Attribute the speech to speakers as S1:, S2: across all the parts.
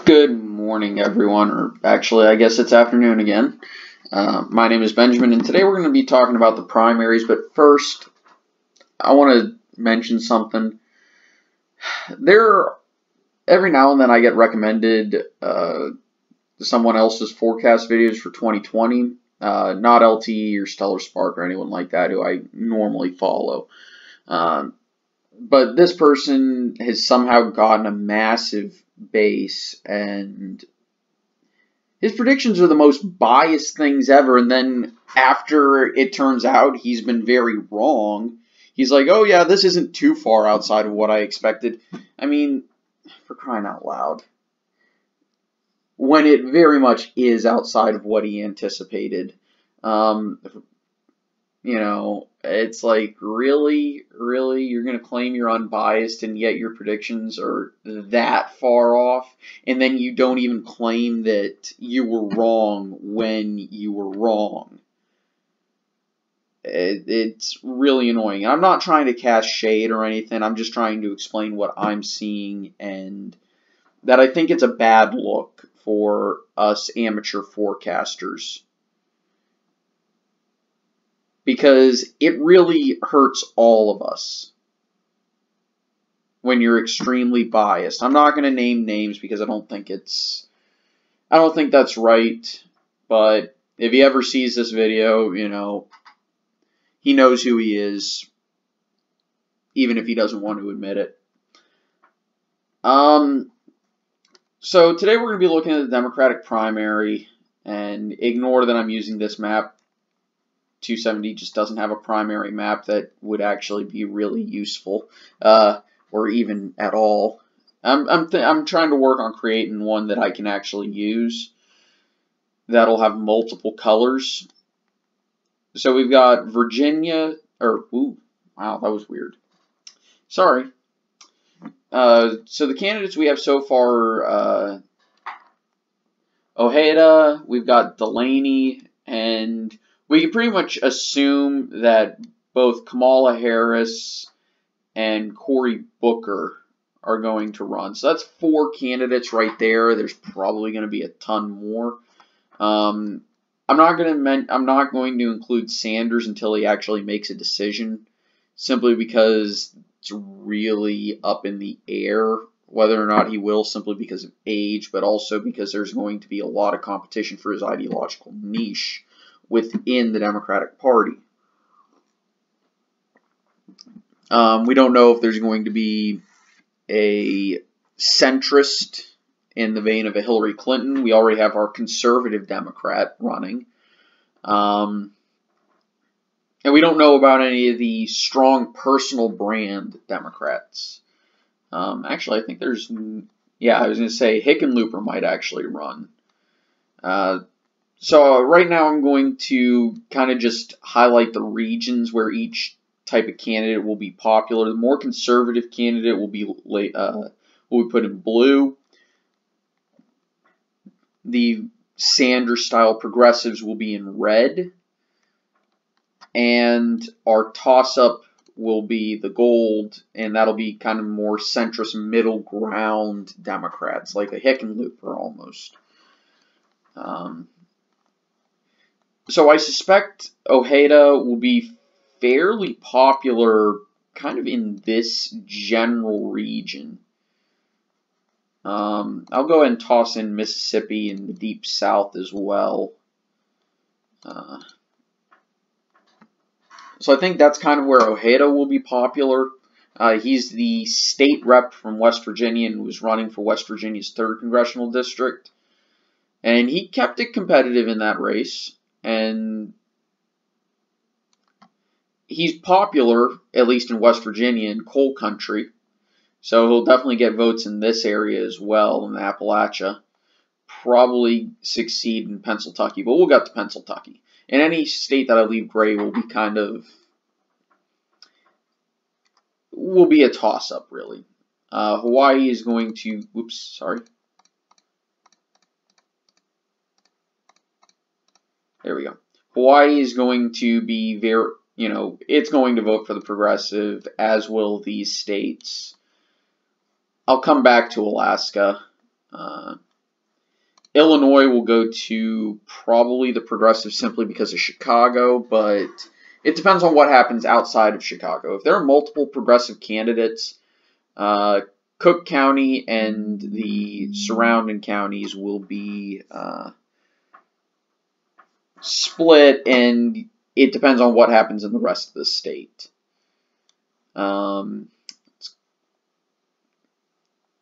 S1: Good morning, everyone, or actually, I guess it's afternoon again. My name is Benjamin, and today we're going to be talking about the primaries. But first, I want to mention something. Every now and then I get recommended someone else's forecast videos for 2020, not LTE or Stellar Spark or anyone like that who I normally follow. But this person has somehow gotten a massive base, and his predictions are the most biased things ever. And then after it turns out he's been very wrong, he's like, oh yeah, this isn't too far outside of what I expected. I mean, for crying out loud. When it very much is outside of what he anticipated. It's like, really, you're going to claim you're unbiased and yet your predictions are that far off, and then you don't even claim that you were wrong when you were wrong. It's really annoying. I'm not trying to cast shade or anything. I'm just trying to explain what I'm seeing, and that I think it's a bad look for us amateur forecasters, because it really hurts all of us when you're extremely biased. I'm not going to name names because I don't think that's right. But if he ever sees this video, he knows who he is, even if he doesn't want to admit it. So today we're going to be looking at the Democratic primary, and ignore that I'm using this map. 270 just doesn't have a primary map that would actually be really useful, or even at all. I'm trying to work on creating one that I can actually use that'll have multiple colors. So we've got Virginia, ooh, wow, that was weird. Sorry. So the candidates we have so far, Ojeda, we've got Delaney, and we can pretty much assume that both Kamala Harris and Cory Booker are going to run. So that's 4 candidates right there. There's probably going to be a ton more. I'm not going to include Sanders until he actually makes a decision, simply because it's really up in the air whether or not he will, simply because of age, but also because there's going to be a lot of competition for his ideological niche within the Democratic Party. We don't know if there's going to be a centrist in the vein of a Hillary Clinton. We already have our conservative Democrat running. And we don't know about any of the strong personal brand Democrats. Actually, I think there's, I was going to say Hickenlooper might actually run. So right now I'm going to kind of just highlight the regions where each type of candidate will be popular. The more conservative candidate will be put in blue. The Sanders-style progressives will be in red. And our toss-up will be the gold, and that'll be kind of more centrist middle ground Democrats, like a Hickenlooper almost. So I suspect Ojeda will be fairly popular kind of in this general region. I'll go ahead and toss in Mississippi and the Deep South as well. So I think that's kind of where Ojeda will be popular. He's the state rep from West Virginia and was running for West Virginia's 3rd Congressional District. And he kept it competitive in that race. And he's popular, at least in West Virginia, in coal country. So he'll definitely get votes in this area as well, in Appalachia. Probably succeed in Pennsylvania, but we'll get to Pennsylvania. In any state that I leave gray will be a toss-up, really. Hawaii is going to, there we go. Hawaii is going to be it's going to vote for the progressive, as will these states. I'll come back to Alaska. Illinois will go to probably the progressive simply because of Chicago, but it depends on what happens outside of Chicago. If there are multiple progressive candidates, Cook County and the surrounding counties will be split, and it depends on what happens in the rest of the state.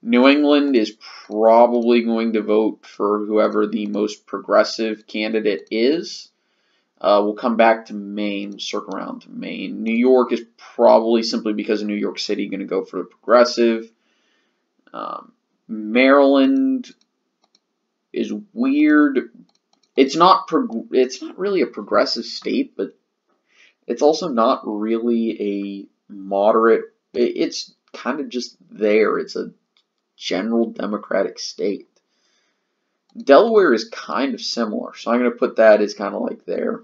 S1: New England is probably going to vote for whoever the most progressive candidate is. We'll come back to Maine, circle around to Maine. New York is probably simply because of New York City going to go for the progressive. Maryland is weird. It's not really a progressive state, but it's also not really a moderate. It's kind of just there. It's a general Democratic state. Delaware is kind of similar, so I'm going to put that as kind of like there.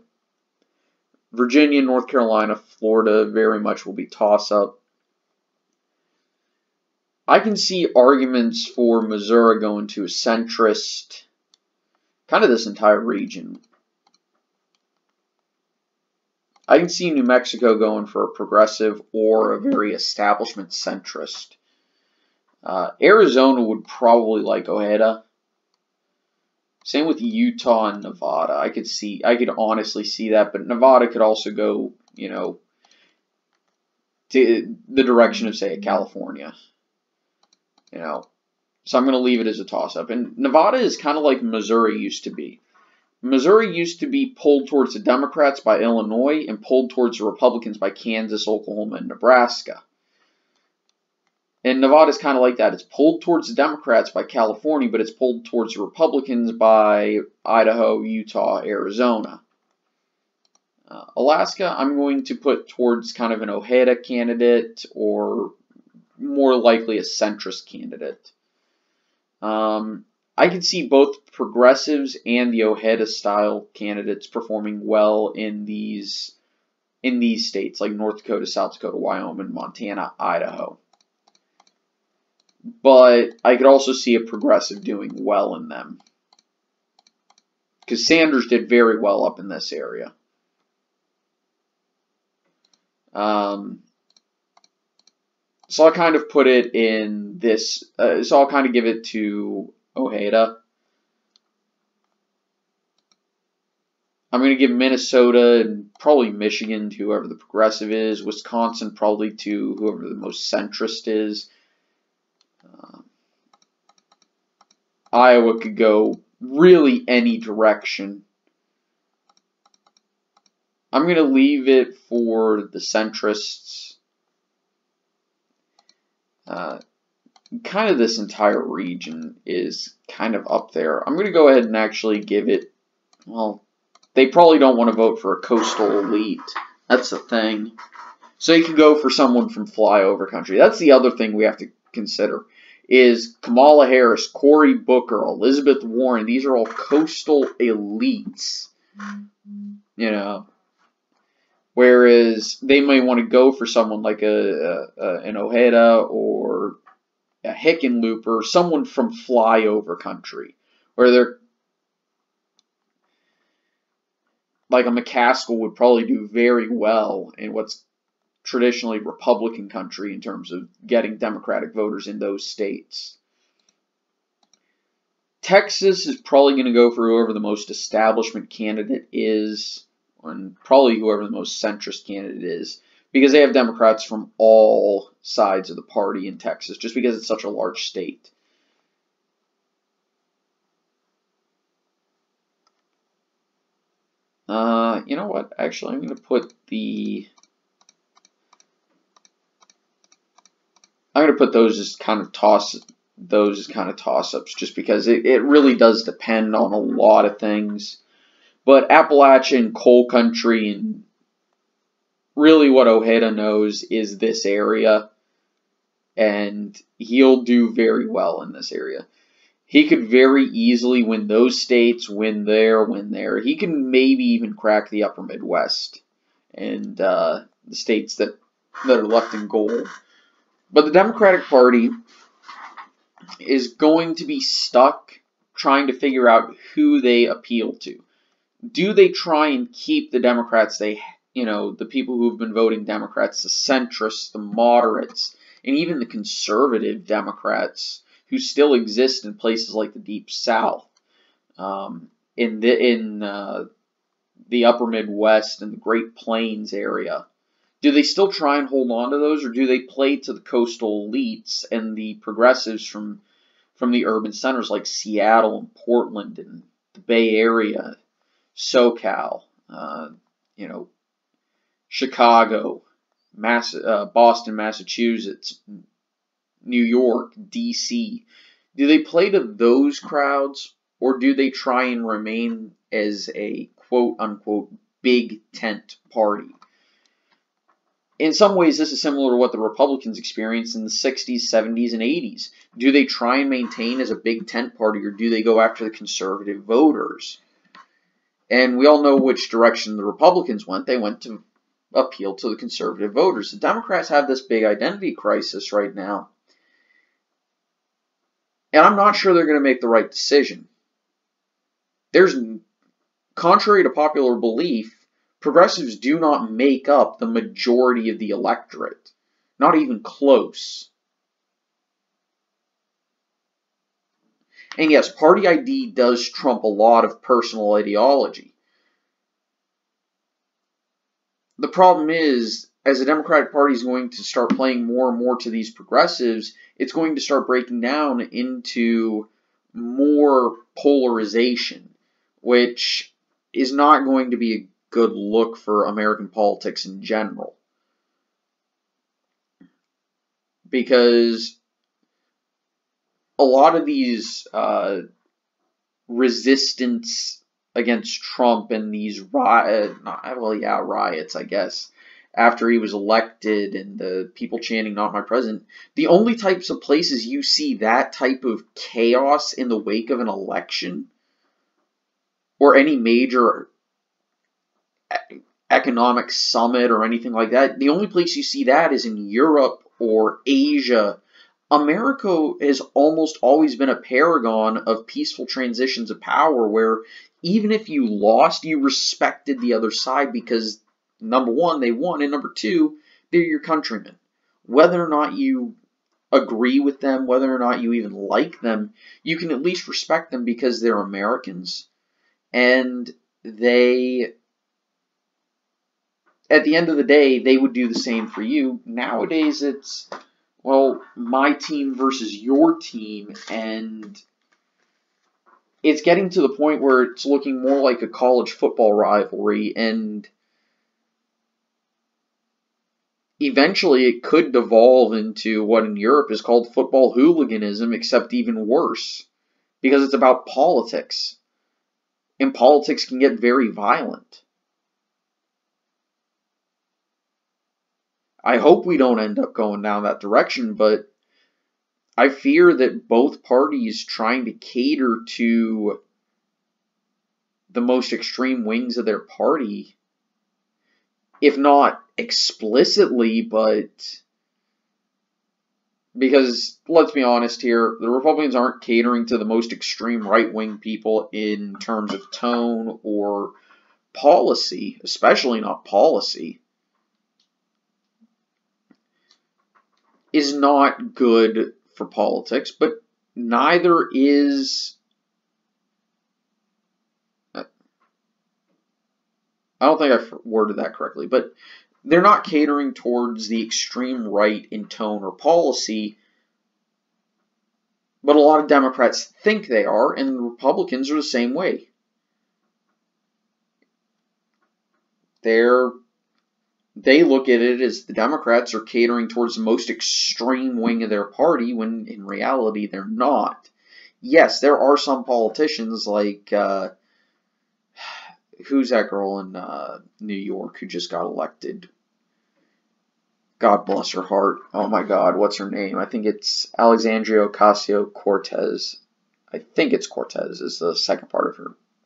S1: Virginia, North Carolina, Florida very much will be toss-up. I can see arguments for Missouri going to a centrist, kind of this entire region. I can see New Mexico going for a progressive or a very establishment centrist. Arizona would probably like Ojeda. Same with Utah and Nevada. I could honestly see that, but Nevada could also go, to the direction of, say, California. So I'm going to leave it as a toss-up. And Nevada is kind of like Missouri used to be. Missouri used to be pulled towards the Democrats by Illinois and pulled towards the Republicans by Kansas, Oklahoma, and Nebraska. And Nevada is kind of like that. It's pulled towards the Democrats by California, but it's pulled towards the Republicans by Idaho, Utah, Arizona. Alaska, I'm going to put towards kind of an Ojeda candidate or more likely a centrist candidate. I can see both progressives and the Ojeda-style candidates performing well in these states like North Dakota, South Dakota, Wyoming, Montana, Idaho. But I could also see a progressive doing well in them. Because Sanders did very well up in this area. So I'll kind of put it in this. So I'll kind of give it to Ojeda. I'm going to give Minnesota and probably Michigan to whoever the progressive is. Wisconsin probably to whoever the most centrist is. Iowa could go really any direction. I'm going to leave it for the centrists. Kind of this entire region is kind of up there. I'm going to go ahead and actually give it, well, they probably don't want to vote for a coastal elite. That's the thing. So you can go for someone from flyover country. That's the other thing we have to consider. Is Kamala Harris, Cory Booker, Elizabeth Warren. These are all coastal elites. Whereas they may want to go for someone like an Ojeda or a Hickenlooper, someone from flyover country, where they're like a McCaskill would probably do very well in what's traditionally Republican country in terms of getting Democratic voters in those states. Texas is probably going to go for whoever the most establishment candidate is, and probably whoever the most centrist candidate is, because they have Democrats from all sides of the party in Texas, just because it's such a large state. You know what? Actually, I'm going to put those as kind of toss-ups, just because it really does depend on a lot of things. But Appalachian coal country, and really what Ojeda knows is this area, and he'll do very well in this area. He could very easily win those states, win there. He can maybe even crack the upper Midwest and the states that are left in gold. But the Democratic Party, is going to be stuck trying to figure out who they appeal to. Do they try and keep the Democrats the people who've been voting Democrats, the centrists, the moderates, and even the conservative Democrats who still exist in places like the Deep South, in the upper Midwest and the Great Plains area? Do they still try and hold on to those, or do they play to the coastal elites and the progressives from the urban centers like Seattle and Portland and the Bay Area, SoCal, Chicago, Boston, Massachusetts, New York, D.C.? Do they play to those crowds, or do they try and remain as a quote-unquote big tent party? In some ways, this is similar to what the Republicans experienced in the 60s, 70s, and 80s. Do they try and maintain as a big tent party, or do they go after the conservative voters? And we all know which direction the Republicans went. They went to appeal to the conservative voters. The Democrats have this big identity crisis right now. And I'm not sure they're going to make the right decision. Contrary to popular belief, progressives do not make up the majority of the electorate. Not even close. And yes, party ID does trump a lot of personal ideology. The problem is, as the Democratic Party is going to start playing more and more to these progressives, it's going to start breaking down into more polarization, which is not going to be a good look for American politics in general. Because a lot of these resistance against Trump and these riots, I guess, after he was elected, and the people chanting "Not my president," the only types of places you see that type of chaos in the wake of an election or any major economic summit or anything like that, the only place you see that is in Europe or Asia. America has almost always been a paragon of peaceful transitions of power, where even if you lost, you respected the other side because, number one, they won, and number two, they're your countrymen. Whether or not you agree with them, whether or not you even like them, you can at least respect them because they're Americans. And they, at the end of the day, they would do the same for you. Nowadays, it's, well, my team versus your team, and it's getting to the point where it's looking more like a college football rivalry, and eventually it could devolve into what in Europe is called football hooliganism, except even worse, because it's about politics, and politics can get very violent. I hope we don't end up going down that direction, but I fear that both parties trying to cater to the most extreme wings of their party, if not explicitly, but because, let's be honest here, the Republicans aren't catering to the most extreme right-wing people in terms of tone or policy, especially not policy, is not good for politics, but neither is, I don't think I worded that correctly, but they're not catering towards the extreme right in tone or policy, but a lot of Democrats think they are, and the Republicans are the same way. They look at it as the Democrats are catering towards the most extreme wing of their party, when in reality they're not. Yes, there are some politicians like, who's that girl in New York who just got elected? God bless her heart. Oh my God, what's her name? I think it's Alexandria Ocasio-Cortez. I think it's Cortez is the second part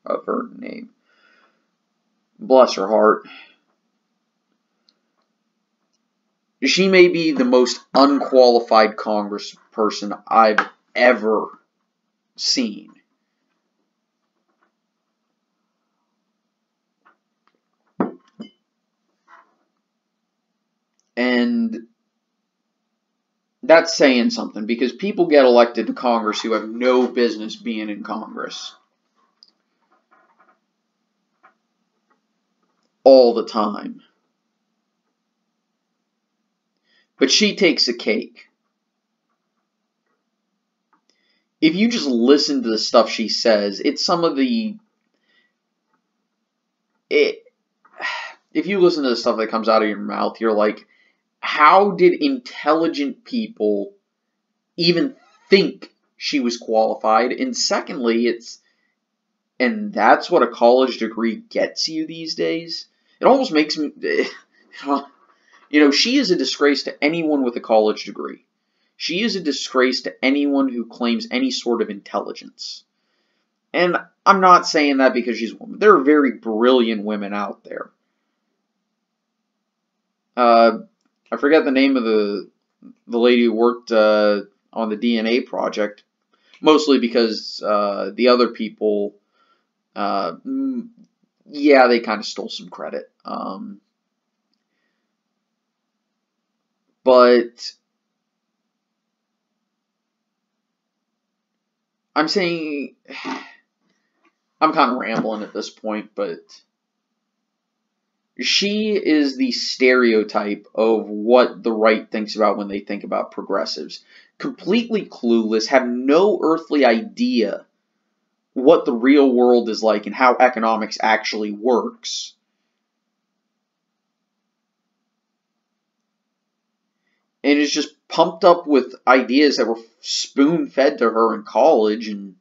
S1: of her name. Bless her heart. She may be the most unqualified congressperson I've ever seen. And that's saying something, because people get elected to Congress who have no business being in Congress. All the time. But she takes the cake. If you just listen to the stuff she says, it's some of the... if you listen to the stuff that comes out of your mouth, you're like, how did intelligent people even think she was qualified? And secondly, and that's what a college degree gets you these days. It almost makes me... she is a disgrace to anyone with a college degree. She is a disgrace to anyone who claims any sort of intelligence. And I'm not saying that because she's a woman. There are very brilliant women out there. I forget the name of the lady who worked on the DNA project, mostly because the other people, yeah, they kind of stole some credit. But I'm saying, I'm kind of rambling at this point, but she is the stereotype of what the right thinks about when they think about progressives. Completely clueless, have no earthly idea what the real world is like and how economics actually works. And is just pumped up with ideas that were spoon-fed to her in college and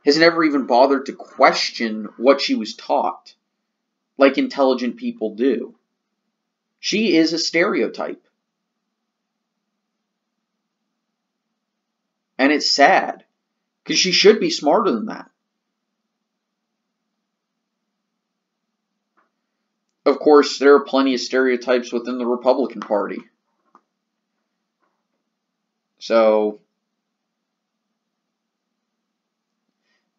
S1: has never even bothered to question what she was taught, like intelligent people do. She is a stereotype. And it's sad, because she should be smarter than that. Of course, there are plenty of stereotypes within the Republican Party. So,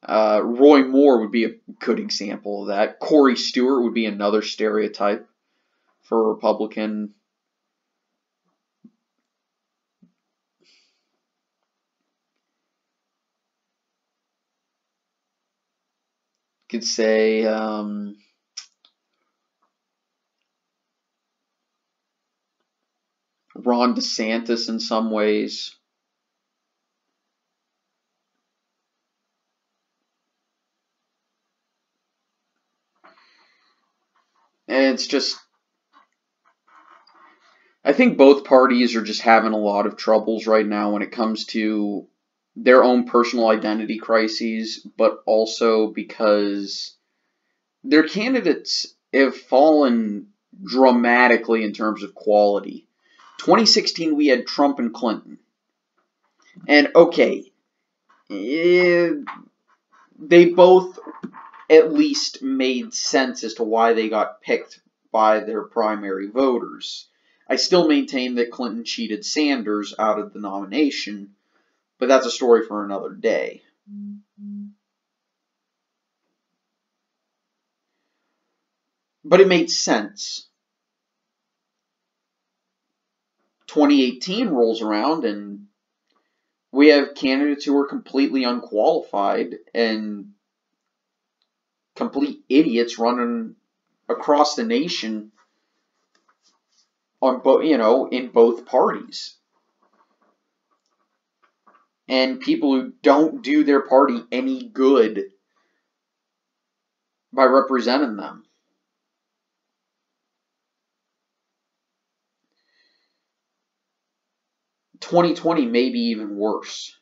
S1: Roy Moore would be a good example of that. Corey Stewart would be another stereotype for a Republican. Could say Ron DeSantis in some ways. And it's just, I think both parties are just having a lot of troubles right now when it comes to their own personal identity crises, but also because their candidates have fallen dramatically in terms of quality. 2016, we had Trump and Clinton. And okay, they both at least made sense as to why they got picked by their primary voters. I still maintain that Clinton cheated Sanders out of the nomination, but that's a story for another day. But it made sense. 2018 rolls around and we have candidates who are completely unqualified and complete idiots running across the nation on in both parties. And people who don't do their party any good by representing them. "2020 may be even worse."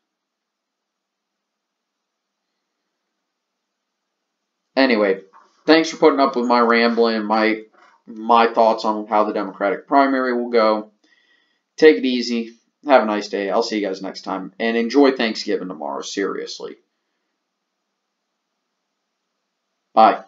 S1: Anyway, thanks for putting up with my rambling and my thoughts on how the Democratic primary will go. Take it easy. Have a nice day. I'll see you guys next time. And enjoy Thanksgiving tomorrow, seriously. Bye.